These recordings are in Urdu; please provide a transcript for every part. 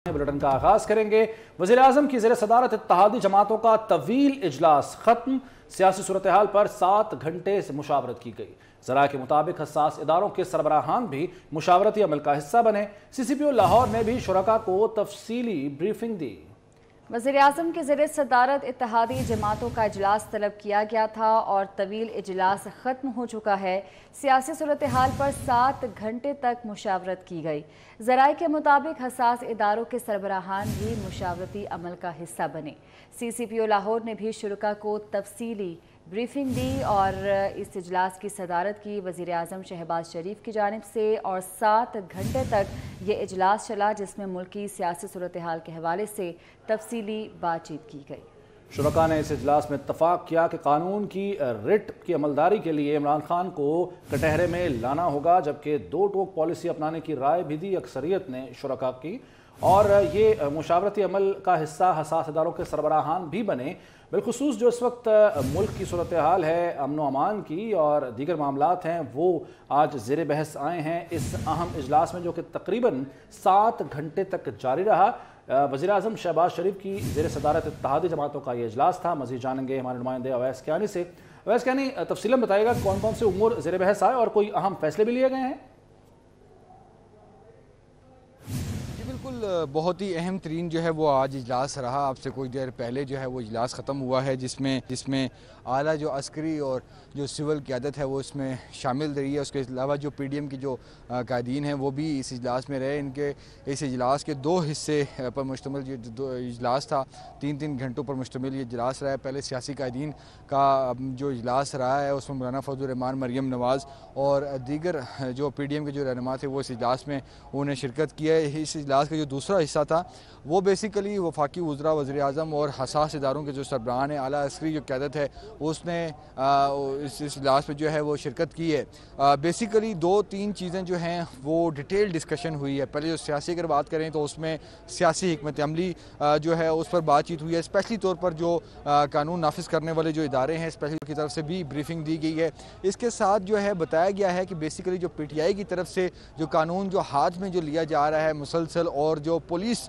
بلٹن کا آغاز کریں گے۔ وزیراعظم کی زیر صدارت اتحادی جماعتوں کا طویل اجلاس ختم، سیاسی صورتحال پر 7 گھنٹے سے مشاورت کی گئی۔ ذرائع کے مطابق حساس اداروں کے سربراہان بھی مشاورتی عمل کا حصہ بنے۔ سی سی پی او لاہور نے بھی شرکاء کو تفصیلی بریفنگ دی۔ وزیراعظم کی زیر صدارت اتحادی جماعتوں کا اجلاس طلب کیا گیا تھا اور طویل اجلاس ختم ہو چکا ہے۔ سیاسی صورتحال پر 7 گھنٹے تک مشاورت کی گئی۔ ذرائع کے مطابق حساس اداروں کے سربراہان بھی مشاورتی عمل کا حصہ بنے۔ سی سی پی او لاہور نے بھی شرکاء کو تفصیلی بریفنگ دی اور اس اجلاس کی صدارت کی وزیراعظم شہباز شریف کی جانب سے اور 7 گھنٹے تک یہ اجلاس چلا، جس میں ملکی سیاسی صورتحال کے حوالے سے تفصیلی بات چیت کی گئی۔ شرکاء نے اس اجلاس میں اتفاق کیا کہ قانون کی رٹ کی عملداری کے لیے عمران خان کو کٹہرے میں لانا ہوگا، جبکہ 2 ٹوک پالیسی اپنانے کی رائے بھی دی اکثریت نے شرکاء کی، اور یہ مشاورتی عمل کا حصہ حساس اداروں کے سربراہان بھی بنے۔ بالخصوص جو اس وقت ملک کی صورتحال ہے، امن و امان کی اور دیگر معاملات ہیں، وہ آج زیر بحث آئے ہیں اس اہم اجلاس میں، جو کہ تقریباً 7 گھنٹے تک جاری رہا۔ وزیراعظم شہباز شریف کی زیر صدارت اتحادی جماعتوں کا یہ اجلاس تھا۔ مزید جانیں گے ہمارے نمائندے اویس کیانی سے۔ اویس کیانی، تفصیلاً بتائے گا کون کون سے امور زیر بحث آئے اور کوئی اہم فیصلے بھی لیے گئے ہیں؟ بالکل، بہت ہی اہم ترین جو ہے وہ آج اجلاس رہا۔ اب سے کچھ دیر پہلے جو ہے وہ اجلاس ختم ہوا ہے، جس میں اعلیٰ جو عسکری اور جو سول قیادت ہے وہ اس میں شامل رہی ہے۔ اس کے علاوہ جو پی ڈی ایم کی جو قائدین ہیں وہ بھی اس اجلاس میں رہے۔ ان کے اس اجلاس کے 2 حصے پر مشتمل یہ اجلاس تھا، 3 گھنٹوں پر مشتمل یہ اجلاس رہا ہے۔ پہلے سیاسی قائدین کا جو اجلاس رہا ہے، اس میں مولانا فضل الرحمان، مریم نواز اور دیگر جو پی ڈی ایم کے جو رہنما تھے وہ اس اجلاس میں انہوں نے شرکت کی ہے۔ اس اجلاس کا جو دوسرا حصہ تھا وہ بیسیکلی وفاقی وزراء، وزیر اعظم اور حساس اداروں کے جو سربراہان ہیں، اعلیٰ عسکری جو قیادت ہے اس نے اس اجلاس میں جو ہے وہ شرکت کی ہے۔ بیسیکلی 2-3 چیزیں جو ہیں وہ ڈیٹیل ڈسکشن ہوئی ہے۔ پہلے جو سیاسی اگر بات کریں تو اس میں سیاسی حکمت عملی جو ہے اس پر بات چیت ہوئی ہے۔ اسپیشلی طور پر جو قانون نافذ کرنے والے جو ادارے ہیں، اسپیشلی کی طرف سے بھی بریفنگ دی گئی ہے۔ اس کے ساتھ جو ہے بتایا گیا ہے کہ بیسیکلی جو پی ٹی آئی کی طرف سے جو قانون جو ہاتھ میں جو لیا جا رہا ہے مسلسل، اور جو پولیس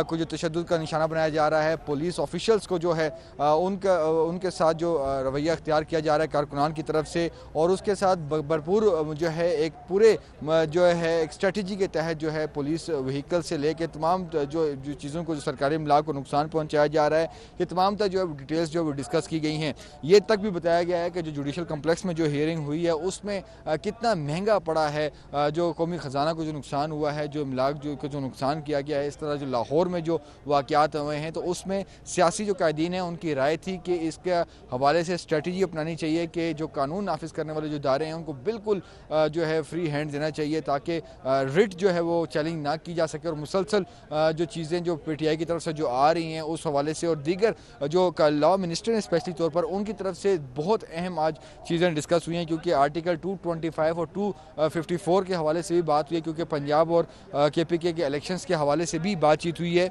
کو جو تشدد کا نشانہ بنایا جا رہا ہے، پولیس آفیشلز کو جو ہے ان کے ساتھ جو رویہ اختیار کیا جا رہا ہے کارکنان کی طرف سے، اور اس کے ساتھ بھرپور جو ہے ایک پورے جو ہے ایک اسٹریٹجی کے تحت جو ہے پولیس وہیکل سے لے کے تمام جو چیزوں کو جو سرکاری املاک کو نقصان پہنچایا جا رہا ہے، یہ تمام تک جو ہے ڈیٹیلز جو ڈسکس کی گئی ہیں۔ یہ تک بھی بتایا گیا ہے کہ جو جوڈیشل کمپلیکس میں جو ہیئرنگ ہوئی ہے اس میں کتنا مہنگا پڑا ہے جو قومی خزانہ کو جو نقصان ہوا ہے، جو املاک کو جو نقصان کیا گیا ہے۔ اس طرح جو لاہور میں جو واقعات ہوئے ہیں تو اس میں سیاسی جو قائدین ہیں ان کی رائے تھی کہ اس کے حوالے سے اسٹریٹجی اپنانی چاہیے کہ جو قانون نافذ کرنے والے جو ادارے ہیں ان کو بالکل جو ہے فری ہینڈ دینا چاہیے، تاکہ رٹ جو ہے وہ چیلنج نہ کی جا سکے، اور مسلسل جو چیزیں جو پی ٹی آئی کی طرف سے جو آ رہی ہیں اس حوالے سے، اور دیگر جو لاء منسٹر ہیں اسپیشلی طور پر ان کی طرف سے بہت اہم آج چیزیں ڈسکس ہوئی ہیں، کیونکہ آرٹیکل 225 اور 254 کے حوالے سے بھی بات ہوئی ہے، کیونکہ پنجاب اور کے پی کے الیکشنز کے حوالے سے بھی بات چیت ہوئی ہے۔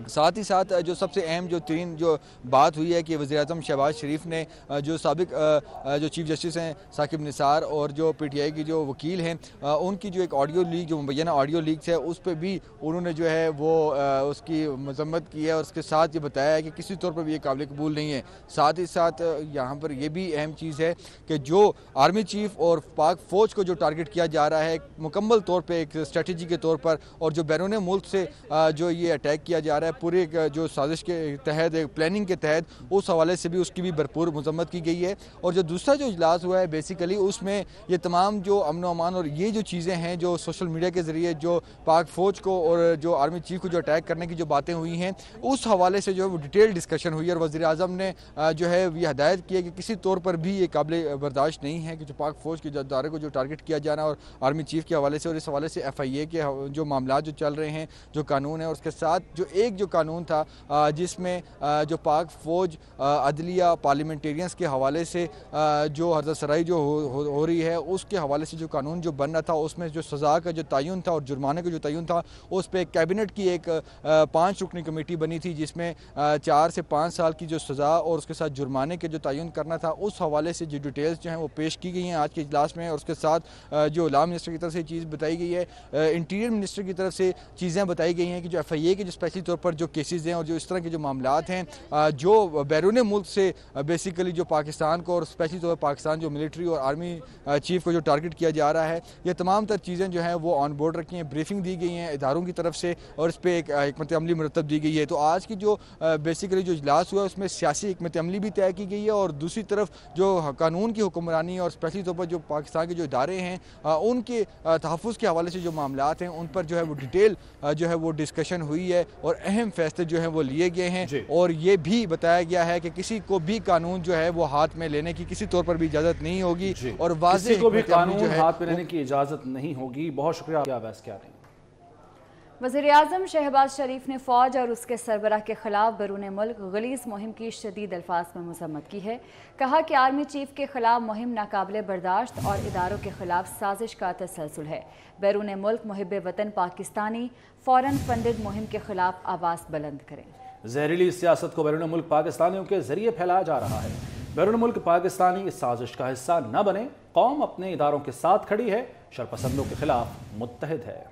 ساتھ ہی ساتھ جو سب سے اہم جو ترین جو بات ہوئی ہے کہ وزیراعظم شہباز شریف نے جو سابق جو چیف جسٹس ہیں ثاقب نثار اور جو پی ٹی آئی کی جو وکیل ہیں ان کی جو ایک آڈیو لیک جو مبینہ آڈیو لیکس ہے اس پہ بھی انہوں نے جو ہے وہ اس کی مذمت کی ہے، اور اس کے ساتھ یہ بتایا ہے کہ کسی طور پر بھی یہ قابل قبول نہیں ہے۔ ساتھ ہی ساتھ یہاں پر یہ بھی اہم چیز ہے کہ جو آرمی چیف اور پاک فوج کو جو ٹارگٹ کیا جا رہا ہے مکمل طور پہ ایک اسٹریٹجی کے طور پر، اور جو بیرون ملک سے جو یہ اٹیک کیا جا رہا ہے پورے جو سازش کے تحت پلاننگ کے تحت، اس حوالے سے بھی اس کی بھی بھرپور مذمت کی گئی ہے۔ اور جو دوسرا جو اجلاس ہوا ہے بیسیکلی اس میں یہ تمام جو امن و امان اور یہ جو چیزیں ہیں جو سوشل میڈیا کے ذریعے جو پاک فوج کو اور جو آرمی چیف کو جو اٹیک کرنے کی جو باتیں ہوئی ہیں اس حوالے سے جو ہے وہ ڈیٹیل ڈسکشن ہوئی ہے، اور وزیر اعظم نے جو ہے یہ ہدایت کی ہے کہ کسی طور پر بھی یہ قابل برداشت نہیں ہے کہ جو پاک فوج کے ادارے کو جو ٹارگٹ کیا جانا اور آرمی چیف کے حوالے سے، اور اس حوالے سے ایف آئی اے کے جو معاملات جو چل رہے ہیں جو قانون ہے، اور اس کے ساتھ جو ایک ایک جو قانون تھا جس میں جو پاک فوج عدلیہ پارلیمنٹیرینز کے حوالے سے جو حضرت سرائی جو ہو رہی ہے اس کے حوالے سے جو قانون جو بن رہا تھا اس میں جو سزا کا جو تعین تھا اور جرمانے کا جو تعین تھا اس پہ کیبنٹ کی ایک 5 رکنی کمیٹی بنی تھی جس میں 4 سے 5 سال کی جو سزا اور اس کے ساتھ جرمانے کے جو تعین کرنا تھا اس حوالے سے جو ڈیٹیلز جو ہیں وہ پیش کی گئی ہیں آج کے اجلاس میں. اور اس کے ساتھ جو لا منسٹر کی طرف سے چیز بتائی گئی ہے, انٹیریئر منسٹر کی طرف سے چیزیں بتائی گئی ہیں کہ جو ایف آئی اے کے جو اسپیشلی طور پر جو کیسز ہیں اور جو اس طرح کے جو معاملات ہیں جو بیرون ملک سے بیسیکلی جو پاکستان کو اور اسپیشلی طور پر پاکستان جو ملٹری اور آرمی چیف کو جو ٹارگٹ کیا جا رہا ہے, یہ تمام تر چیزیں جو ہیں وہ آن بورڈ رکھی ہیں. بریفنگ دی گئی ہیں اداروں کی طرف سے اور اس پہ ایک حکمت عملی مرتب دی گئی ہے. تو آج کی جو بیسیکلی جو اجلاس ہوا ہے اس میں سیاسی حکمت عملی بھی طے کی گئی ہے اور دوسری طرف جو قانون کی حکمرانی اور اسپیشلی طور پر جو پاکستان کے جو ادارے ہیں ان کے تحفظ کے حوالے سے جو معاملات ہیں ان پر جو ہے وہ ڈیٹیل جو ہے وہ ڈسکشن ہوئی ہے اور اہم فیصلے جو ہیں وہ لیے گئے ہیں. اور یہ بھی بتایا گیا ہے کہ کسی کو بھی قانون جو ہے وہ ہاتھ میں لینے کی کسی طور پر بھی اجازت نہیں ہوگی اور واضح کسی کو بھی قانون ہاتھ میں لینے کی اجازت نہیں ہوگی. بہت شکریہ. کیا نہیں وزیراعظم شہباز شریف نے فوج اور اس کے سربراہ کے خلاف بیرون ملک غلیظ مہم کی شدید الفاظ میں مذمت کی ہے. کہا کہ آرمی چیف کے خلاف مہم ناقابل برداشت اور اداروں کے خلاف سازش کا تسلسل ہے. بیرون ملک محب وطن پاکستانی فورن فنڈڈ مہم کے خلاف آواز بلند کریں. زہریلی سیاست کو بیرون ملک پاکستانیوں کے ذریعے پھیلایا جا رہا ہے. بیرون ملک پاکستانی اس سازش کا حصہ نہ بنے. قوم اپنے اداروں کے ساتھ کھڑی ہے, شرپسندوں کے خلاف متحد ہے.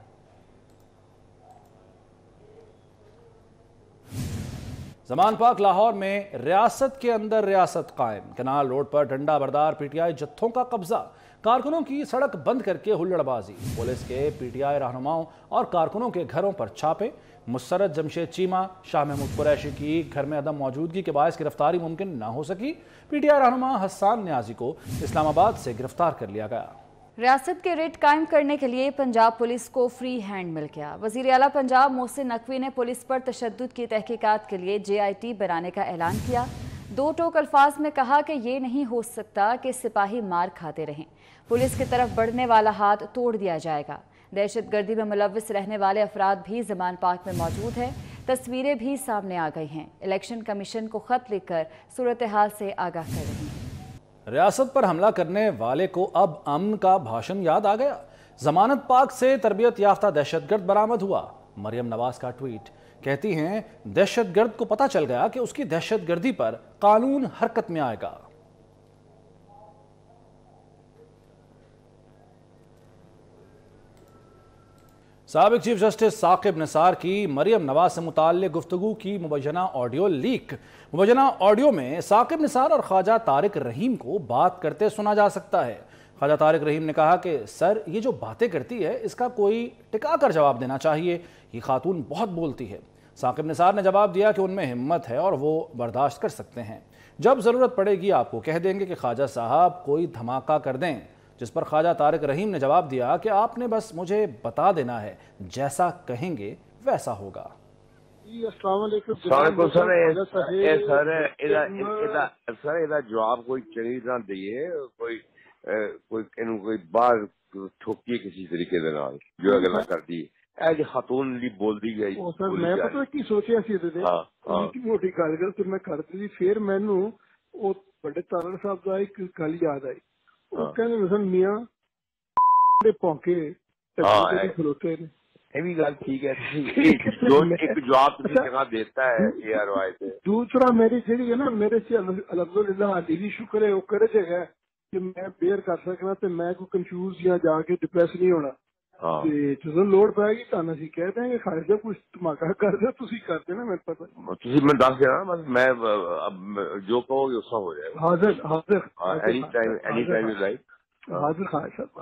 زمان پاک لاہور میں ریاست کے اندر ریاست قائم. کینال روڈ پر ڈنڈا بردار پی ٹی آئی جتھوں کا قبضہ. کارکنوں کی سڑک بند کر کے ہلڑ بازی. پولیس کے پی ٹی آئی رہنماؤں اور کارکنوں کے گھروں پر چھاپے. مسرت جمشید چیمہ شاہ محمود قریشی کی گھر میں عدم موجودگی کے باعث گرفتاری ممکن نہ ہو سکی. پی ٹی آئی رہنما حسان نیازی کو اسلام آباد سے گرفتار کر لیا گیا. ریاست کے ریٹ قائم کرنے کے لیے پنجاب پولیس کو فری ہینڈ مل گیا. وزیر اعلیٰ پنجاب محسن نقوی نے پولیس پر تشدد کی تحقیقات کے لیے جے آئی ٹی بنانے کا اعلان کیا. 2 ٹوک الفاظ میں کہا کہ یہ نہیں ہو سکتا کہ سپاہی مار کھاتے رہیں. پولیس کی طرف بڑھنے والا ہاتھ توڑ دیا جائے گا. دہشت گردی میں ملوث رہنے والے افراد بھی زمان پاک میں موجود ہیں. تصویریں بھی سامنے آ گئی ہیں. الیکشن کمیشن کو خط لکھ کر صورتحال سے آگاہ کر رہی ہیں. ریاست پر حملہ کرنے والے کو اب امن کا بھاشن یاد آ گیا. ضمانت پاک سے تربیت یافتہ دہشت گرد برآمد ہوا. مریم نواز کا ٹویٹ. کہتی ہیں دہشت گرد کو پتہ چل گیا کہ اس کی دہشت گردی پر قانون حرکت میں آئے گا. سابق چیف جسٹس ثاقب نثار کی مریم نواز سے متعلق گفتگو کی مبینہ آڈیو لیک. مبینہ آڈیو میں ثاقب نثار اور خواجہ طارق رحیم کو بات کرتے سنا جا سکتا ہے. خواجہ طارق رحیم نے کہا کہ سر یہ جو باتیں کرتی ہے اس کا کوئی ٹکا کر جواب دینا چاہیے, یہ خاتون بہت بولتی ہے. ثاقب نثار نے جواب دیا کہ ان میں ہمت ہے اور وہ برداشت کر سکتے ہیں. جب ضرورت پڑے گی آپ کو کہہ دیں گے کہ خواجہ صاحب کوئی دھماکہ کر دیں. جس پر خواجہ طارق رحیم نے جواب دیا کہ آپ نے بس مجھے بتا دینا ہے, جیسا کہیں گے ویسا ہوگا. السلام علیکم سر جواب کوئی چنگی طرح دیے, کوئی بار ٹھوکیے کسی طریقے دے نال جو اگلا کر دی اے خاتون لی بول دی گئی. سر میں پتہ کی سوچیا سی تے موٹی گل کر تے میں کر دی. پھر مینوں او بڑے تارڑ صاحب دا ایک گل یاد آئی. وہ کہنے مثلا میاں دے پونکے کھلوتے نے. یہ بھی گل ٹھیک ہے, ایک جواب جگہ دیتا ہے یہ روایت. دوسرا میری جہی ہے نا میرے سے الحمدللہ علی بھی شکر ہے وہ کرے جگہ کہ میں بیئر کر سکنا تے میں کوئی کنفیوز یا جا کے ڈپریس نہیں ہونا. جدو لوڑ پائے گی تانا سی کہہ دیں گے خارج جب کچھ دھماکہ کر دے تسی کر دینا. میرے پتہ تسی میں دس دینا بس میں جو کہو گے اس کا ہو جائے گا. حاضر اینی ٹائم یو لائک. حاضر خواہش صاحب.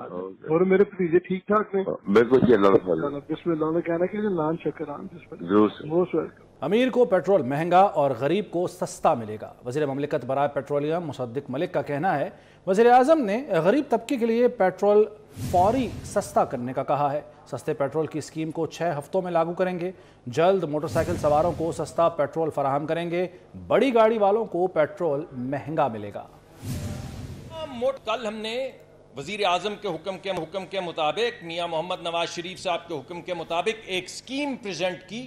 اور میرے بھتیجے ٹھیک ٹھاک نے؟ بالکل جی اللہ تعالیٰ بسم اللہ نے کہنا کہ نان شکران. Most welcome. امیر کو پیٹرول مہنگا اور غریب کو سستا ملے گا. وزیر مملکت برائے پیٹرولیم مصدق ملک کا کہنا ہے وزیر اعظم نے غریب طبقے کے لیے پیٹرول فوری سستا کرنے کا کہا ہے. سستے پیٹرول کی اسکیم کو 6 ہفتوں میں لاگو کریں گے. جلد موٹر سائیکل سواروں کو سستا پیٹرول فراہم کریں گے. بڑی گاڑی والوں کو پیٹرول مہنگا ملے گا. کل ہم نے وزیر اعظم کے حکم کے مطابق میاں محمد نواز شریف صاحب کے حکم کے مطابق ایک اسکیم پریزنٹ کی